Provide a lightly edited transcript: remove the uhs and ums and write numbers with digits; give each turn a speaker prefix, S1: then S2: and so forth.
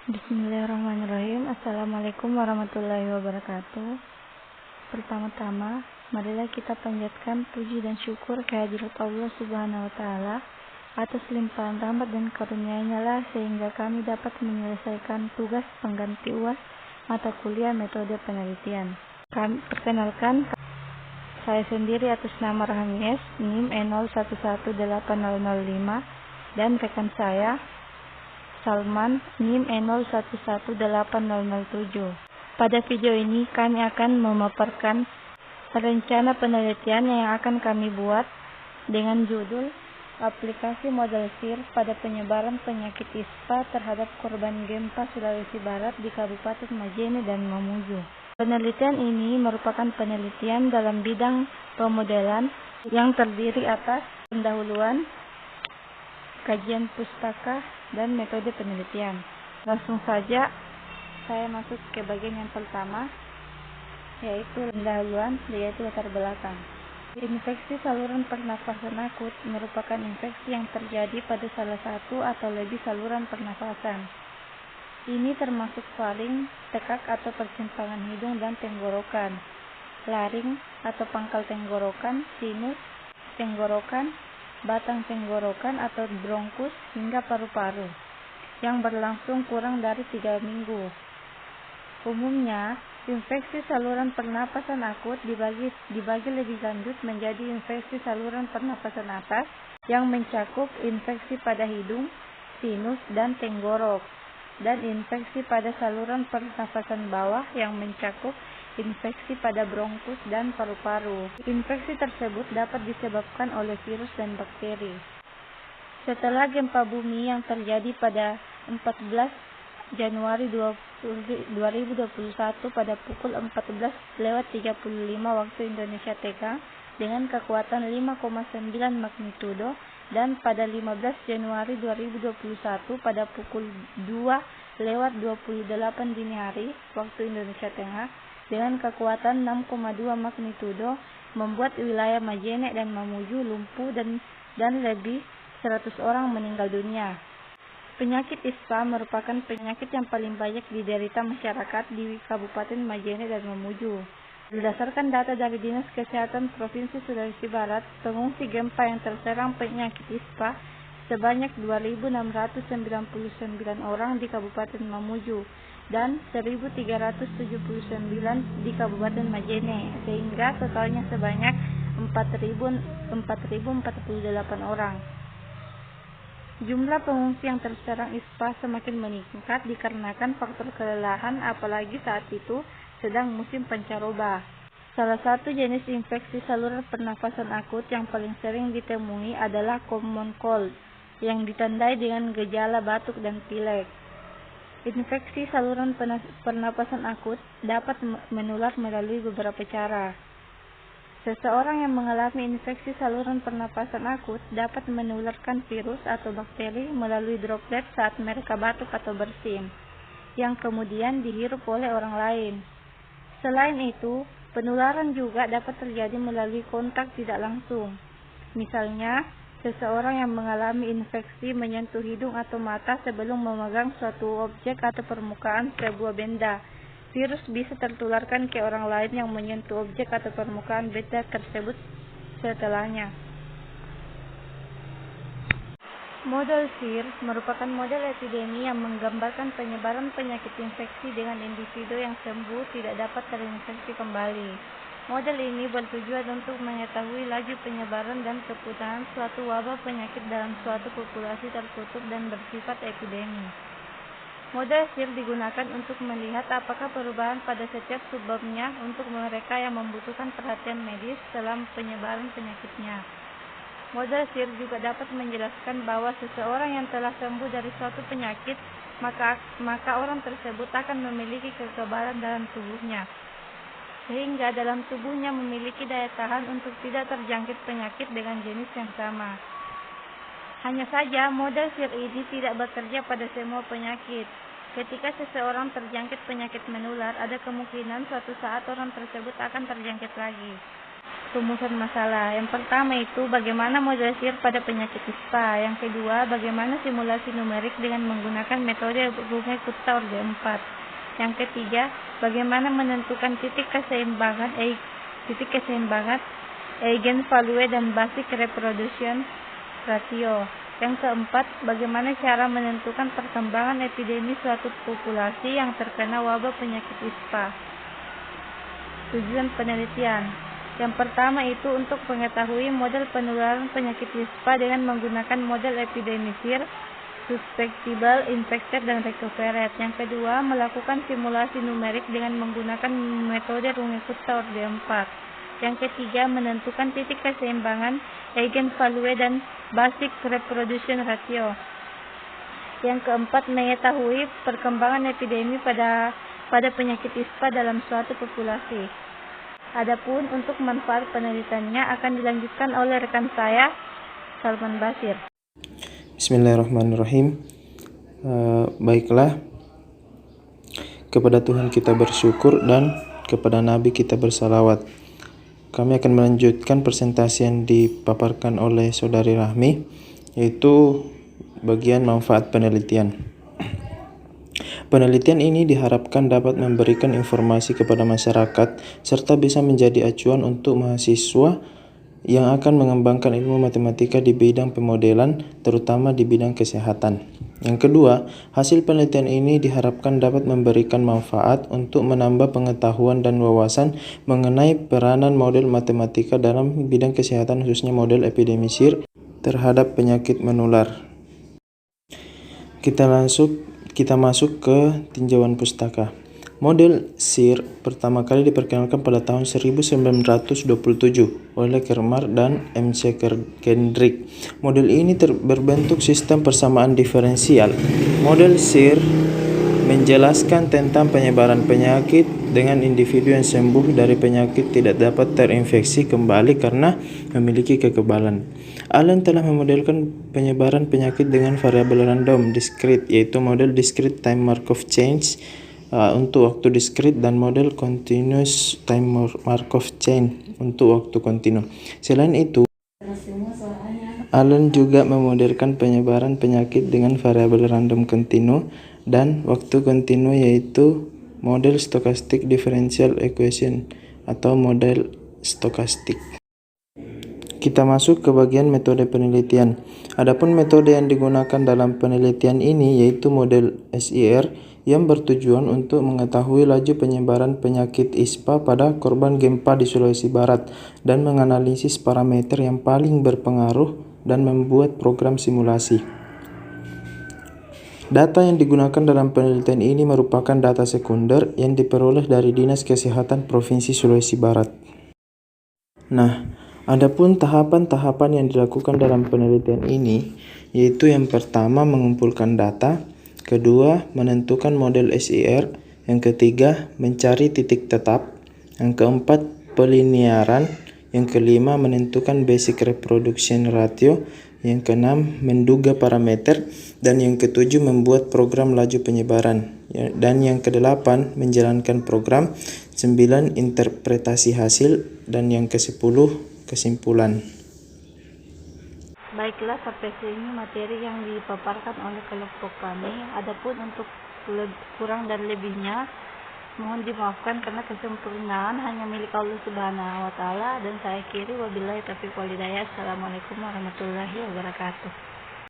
S1: Bismillahirrahmanirrahim. Assalamualaikum warahmatullahi wabarakatuh. Pertama-tama, marilah kita panjatkan puji dan syukur kehadirat Allah Subhanahu wa Ta'ala atas limpahan rahmat dan karunia-Nya lah sehingga kami dapat menyelesaikan tugas pengganti UAS mata kuliah metode penelitian. Kami perkenalkan, saya sendiri atas nama Rahmi S, NIM E011805 dan rekan saya Salman, NIM E011807. Pada video ini kami akan memaparkan rencana penelitian yang akan kami buat dengan judul Aplikasi Model SIR pada penyebaran penyakit ISPA terhadap korban gempa Sulawesi Barat di Kabupaten Majene dan Mamuju. Penelitian ini merupakan penelitian dalam bidang pemodelan yang terdiri atas pendahuluan, kajian pustaka, dan metode penelitian. Langsung saja saya masuk ke bagian yang pertama, yaitu pendahuluan, yaitu latar belakang. Infeksi saluran pernafasan akut merupakan infeksi yang terjadi pada salah satu atau lebih saluran pernafasan. Ini termasuk faring, tekak atau persimpangan hidung dan tenggorokan, laring atau pangkal tenggorokan, sinus, tenggorokan, batang tenggorokan atau bronkus hingga paru-paru yang berlangsung kurang dari 3 minggu. Umumnya, infeksi saluran pernapasan akut dibagi lebih lanjut menjadi infeksi saluran pernapasan atas yang mencakup infeksi pada hidung, sinus, dan tenggorok, dan infeksi pada saluran pernapasan bawah yang mencakup infeksi pada bronkus dan paru-paru. Infeksi tersebut dapat disebabkan oleh virus dan bakteri. Setelah gempa bumi yang terjadi pada 14 Januari 2021 pada pukul 14:35 waktu Indonesia TK dengan kekuatan 5,9 magnitudo, dan pada 15 Januari 2021 pada pukul 2:28 dini hari waktu Indonesia Tengah dengan kekuatan 6,2 magnitudo membuat wilayah Majene dan Mamuju lumpuh dan lebih 100 orang meninggal dunia. Penyakit ISPA merupakan penyakit yang paling banyak diderita masyarakat di Kabupaten Majene dan Mamuju. Berdasarkan data dari Dinas Kesehatan Provinsi Sulawesi Barat, pengungsi gempa yang terserang penyakit ISPA sebanyak 2.699 orang di Kabupaten Mamuju dan 1.379 di Kabupaten Majene, sehingga totalnya sebanyak 4.048 orang. Jumlah pengungsi yang terserang ISPA semakin meningkat dikarenakan faktor kelelahan, apalagi saat itu sedang musim pancaroba. Salah satu jenis infeksi saluran pernafasan akut yang paling sering ditemui adalah common cold, yang ditandai dengan gejala batuk dan pilek. Infeksi saluran pernapasan akut dapat menular melalui beberapa cara. Seseorang yang mengalami infeksi saluran pernapasan akut dapat menularkan virus atau bakteri melalui droplet saat mereka batuk atau bersin, yang kemudian dihirup oleh orang lain. Selain itu, penularan juga dapat terjadi melalui kontak tidak langsung. Misalnya, seseorang yang mengalami infeksi menyentuh hidung atau mata sebelum memegang suatu objek atau permukaan sebuah benda. Virus bisa tertularkan ke orang lain yang menyentuh objek atau permukaan benda tersebut setelahnya. Model SIR merupakan model epidemi yang menggambarkan penyebaran penyakit infeksi dengan individu yang sembuh tidak dapat terinfeksi kembali. Model ini bertujuan untuk mengetahui laju penyebaran dan kepunahan suatu wabah penyakit dalam suatu populasi tertutup dan bersifat epidemi. Model SIR digunakan untuk melihat apakah perubahan pada setiap subbabnya untuk mereka yang membutuhkan perhatian medis dalam penyebaran penyakitnya. Model SIR juga dapat menjelaskan bahwa seseorang yang telah sembuh dari suatu penyakit, maka orang tersebut akan memiliki kekebalan dalam tubuhnya, sehingga dalam tubuhnya memiliki daya tahan untuk tidak terjangkit penyakit dengan jenis yang sama. Hanya saja, model SIR ini tidak bekerja pada semua penyakit. Ketika seseorang terjangkit penyakit menular, ada kemungkinan suatu saat orang tersebut akan terjangkit lagi. rumusan masalah. Yang pertama itu bagaimana model SIR pada penyakit ISPA. Yang kedua, bagaimana simulasi numerik dengan menggunakan metode Runge-Kutta-Orde 4. Yang ketiga, bagaimana menentukan titik keseimbangan eigenvalue dan basic reproduction ratio. Yang keempat, bagaimana cara menentukan perkembangan epidemi suatu populasi yang terkena wabah penyakit ISPA. Tujuan penelitian. Yang pertama itu untuk mengetahui model penularan penyakit ISPA dengan menggunakan model epidemi SIR, suspectible, infected, dan recovered. Yang kedua, melakukan simulasi numerik dengan menggunakan metode Runge-Kutta-Orde 4. Yang ketiga, menentukan titik keseimbangan eigenvalue dan basic reproduction ratio. Yang keempat, mengetahui perkembangan epidemi pada penyakit ISPA dalam suatu populasi. Adapun untuk manfaat penelitiannya akan dilanjutkan oleh rekan saya, Salman Basir.
S2: Bismillahirrahmanirrahim. Baiklah, kepada Tuhan kita bersyukur dan kepada Nabi kita bersalawat. Kami akan melanjutkan presentasi yang dipaparkan oleh Saudari Rahmi, yaitu bagian manfaat penelitian. Penelitian ini diharapkan dapat memberikan informasi kepada masyarakat serta bisa menjadi acuan untuk mahasiswa yang akan mengembangkan ilmu matematika di bidang pemodelan, terutama di bidang kesehatan. Yang kedua, hasil penelitian ini diharapkan dapat memberikan manfaat untuk menambah pengetahuan dan wawasan mengenai peranan model matematika dalam bidang kesehatan, khususnya model epidemi SIR terhadap penyakit menular. Kita masuk ke tinjauan pustaka. Model SIR pertama kali diperkenalkan pada tahun 1927 oleh Kermar dan M.C. Kendrick. Model ini berbentuk sistem persamaan diferensial. Model SIR menjelaskan tentang penyebaran penyakit dengan individu yang sembuh dari penyakit tidak dapat terinfeksi kembali karena memiliki kekebalan. Allen telah memodelkan penyebaran penyakit dengan variabel random discrete, yaitu model discrete time Markov chain untuk waktu diskrit dan model continuous time Markov chain untuk waktu kontinu. Selain itu, Allen juga memodelkan penyebaran penyakit dengan variabel random kontinu dan waktu kontinu, yaitu model stochastic differential equation atau model stokastik. Kita masuk ke bagian metode penelitian. Adapun metode yang digunakan dalam penelitian ini yaitu model SIR yang bertujuan untuk mengetahui laju penyebaran penyakit ISPA pada korban gempa di Sulawesi Barat dan menganalisis parameter yang paling berpengaruh dan membuat program simulasi. Data yang digunakan dalam penelitian ini merupakan data sekunder yang diperoleh dari Dinas Kesehatan Provinsi Sulawesi Barat. Nah, adapun tahapan-tahapan yang dilakukan dalam penelitian ini yaitu yang pertama mengumpulkan data, kedua menentukan model SIR, yang ketiga mencari titik tetap, yang keempat peliniaran, yang kelima menentukan basic reproduction ratio, yang keenam menduga parameter, dan yang ketujuh membuat program laju penyebaran, dan yang kedelapan menjalankan program, 9 interpretasi hasil, dan yang ke-10 kesimpulan.
S1: Baiklah, sampai sini materi yang dipaparkan oleh kelompok kami. Adapun untuk kurang dan lebihnya mohon dimaafkan karena kesempurnaan hanya milik Allah Subhanahu wa taala, dan saya akhiri wabillahi taufiq wal hidayah. Assalamualaikum warahmatullahi wabarakatuh.